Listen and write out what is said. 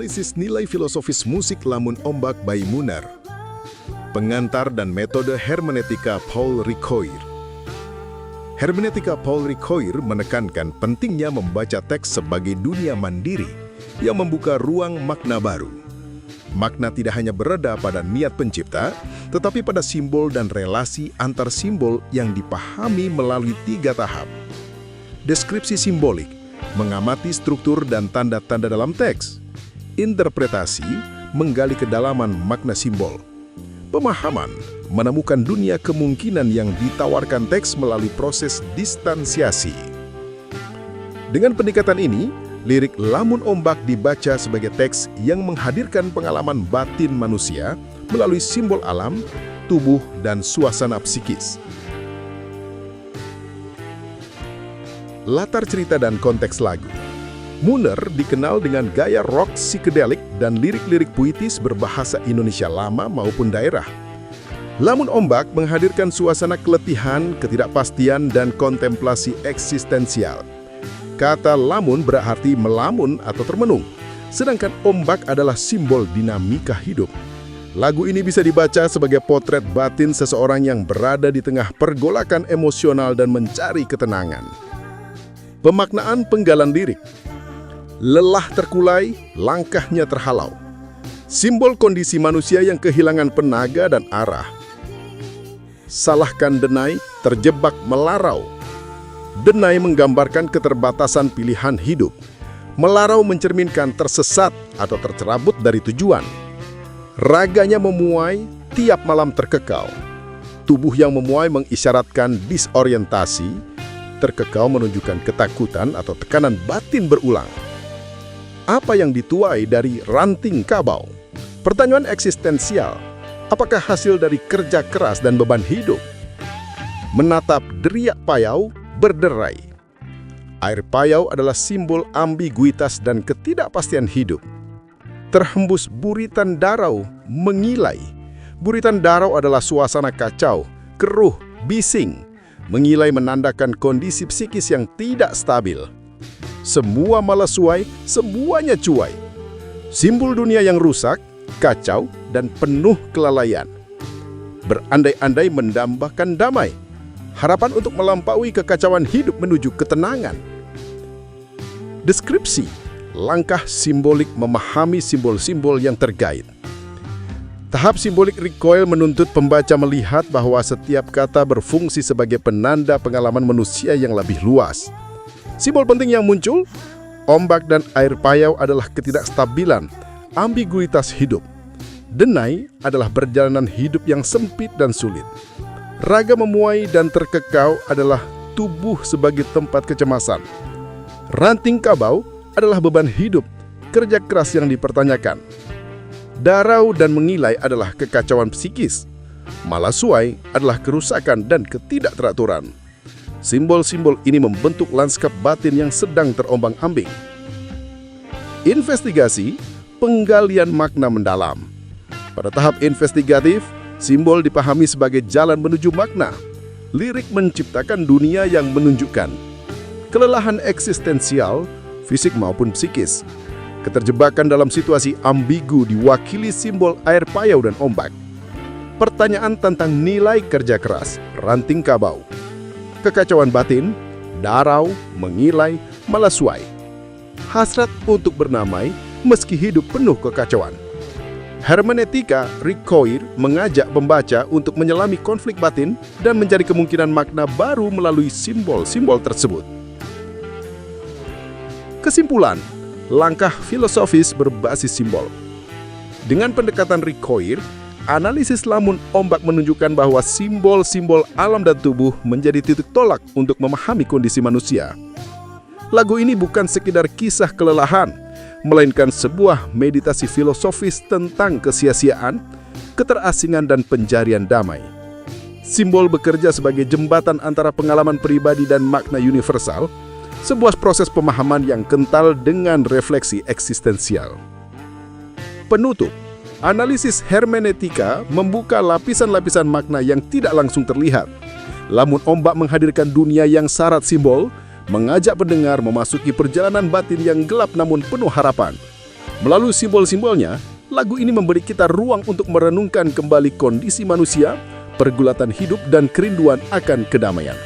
Analisis nilai filosofis musik lamun ombak by Munar. Pengantar dan metode hermeneutika Paul Ricoeur. Hermeneutika Paul Ricoeur menekankan pentingnya membaca teks sebagai dunia mandiri yang membuka ruang makna baru. Makna tidak hanya berada pada niat pencipta, tetapi pada simbol dan relasi antar simbol yang dipahami melalui 3 tahap. Deskripsi simbolik, mengamati struktur dan tanda-tanda dalam teks. Interpretasi, menggali kedalaman makna simbol. Pemahaman, menemukan dunia kemungkinan yang ditawarkan teks melalui proses distansiasi. Dengan pendekatan ini, lirik Lamun Ombak dibaca sebagai teks yang menghadirkan pengalaman batin manusia melalui simbol alam, tubuh, dan suasana psikis. Latar cerita dan konteks lagu. Munar dikenal dengan gaya rock psikedelik dan lirik-lirik puitis berbahasa Indonesia lama maupun daerah. Lamun Ombak menghadirkan suasana keletihan, ketidakpastian, dan kontemplasi eksistensial. Kata lamun berarti melamun atau termenung, sedangkan ombak adalah simbol dinamika hidup. Lagu ini bisa dibaca sebagai potret batin seseorang yang berada di tengah pergolakan emosional dan mencari ketenangan. Pemaknaan penggalan lirik. Lelah terkulai, langkahnya terhalau. Simbol kondisi manusia yang kehilangan penaga dan arah. Salahkan denai, terjebak melarau. Denai menggambarkan keterbatasan pilihan hidup. Melarau mencerminkan tersesat atau tercerabut dari tujuan. Raganya memuai, tiap malam terkekau. Tubuh yang memuai mengisyaratkan disorientasi. Terkekau menunjukkan ketakutan atau tekanan batin berulang. Apa yang dituai dari ranting kabau? Pertanyaan eksistensial. Apakah hasil dari kerja keras dan beban hidup? Menatap deriak payau, berderai. Air payau adalah simbol ambiguitas dan ketidakpastian hidup. Terhembus buritan darau, mengilai. Buritan darau adalah suasana kacau, keruh, bising. Mengilai menandakan kondisi psikis yang tidak stabil. Semua malesuai, semuanya cuai. Simbol dunia yang rusak, kacau, dan penuh kelalaian. Berandai-andai mendambakan damai. Harapan untuk melampaui kekacauan hidup menuju ketenangan. Deskripsi, langkah simbolik memahami simbol-simbol yang terkait. Tahap simbolik Ricoeur menuntut pembaca melihat bahwa setiap kata berfungsi sebagai penanda pengalaman manusia yang lebih luas. Simbol penting yang muncul, ombak dan air payau adalah ketidakstabilan, ambiguitas hidup. Denai adalah perjalanan hidup yang sempit dan sulit. Raga memuai dan terkekau adalah tubuh sebagai tempat kecemasan. Ranting kabau adalah beban hidup, kerja keras yang dipertanyakan. Darau dan mengilai adalah kekacauan psikis. Malasuai adalah kerusakan dan ketidakteraturan. Simbol-simbol ini membentuk lanskap batin yang sedang terombang-ambing. Investigasi, penggalian makna mendalam. Pada tahap investigatif, simbol dipahami sebagai jalan menuju makna. Lirik menciptakan dunia yang menunjukkan kelelahan eksistensial, fisik maupun psikis. Keterjebakan dalam situasi ambigu diwakili simbol air payau dan ombak. Pertanyaan tentang nilai kerja keras, ranting kabau. Kekacauan batin, darau, mengilai, malasuai. Hasrat untuk bernamai meski hidup penuh kekacauan. Hermeneutika Ricoeur mengajak pembaca untuk menyelami konflik batin dan mencari kemungkinan makna baru melalui simbol-simbol tersebut. Kesimpulan, langkah filosofis berbasis simbol. Dengan pendekatan Ricoeur, analisis Lamun Ombak menunjukkan bahwa simbol-simbol alam dan tubuh menjadi titik tolak untuk memahami kondisi manusia. Lagu ini bukan sekedar kisah kelelahan, melainkan sebuah meditasi filosofis tentang kesia-siaan, keterasingan, dan pencarian damai. Simbol bekerja sebagai jembatan antara pengalaman pribadi dan makna universal, sebuah proses pemahaman yang kental dengan refleksi eksistensial. Penutup, analisis hermeneutika membuka lapisan-lapisan makna yang tidak langsung terlihat. Lamun Ombak menghadirkan dunia yang syarat simbol, mengajak pendengar memasuki perjalanan batin yang gelap namun penuh harapan. Melalui simbol-simbolnya, lagu ini memberi kita ruang untuk merenungkan kembali kondisi manusia, pergulatan hidup, dan kerinduan akan kedamaian.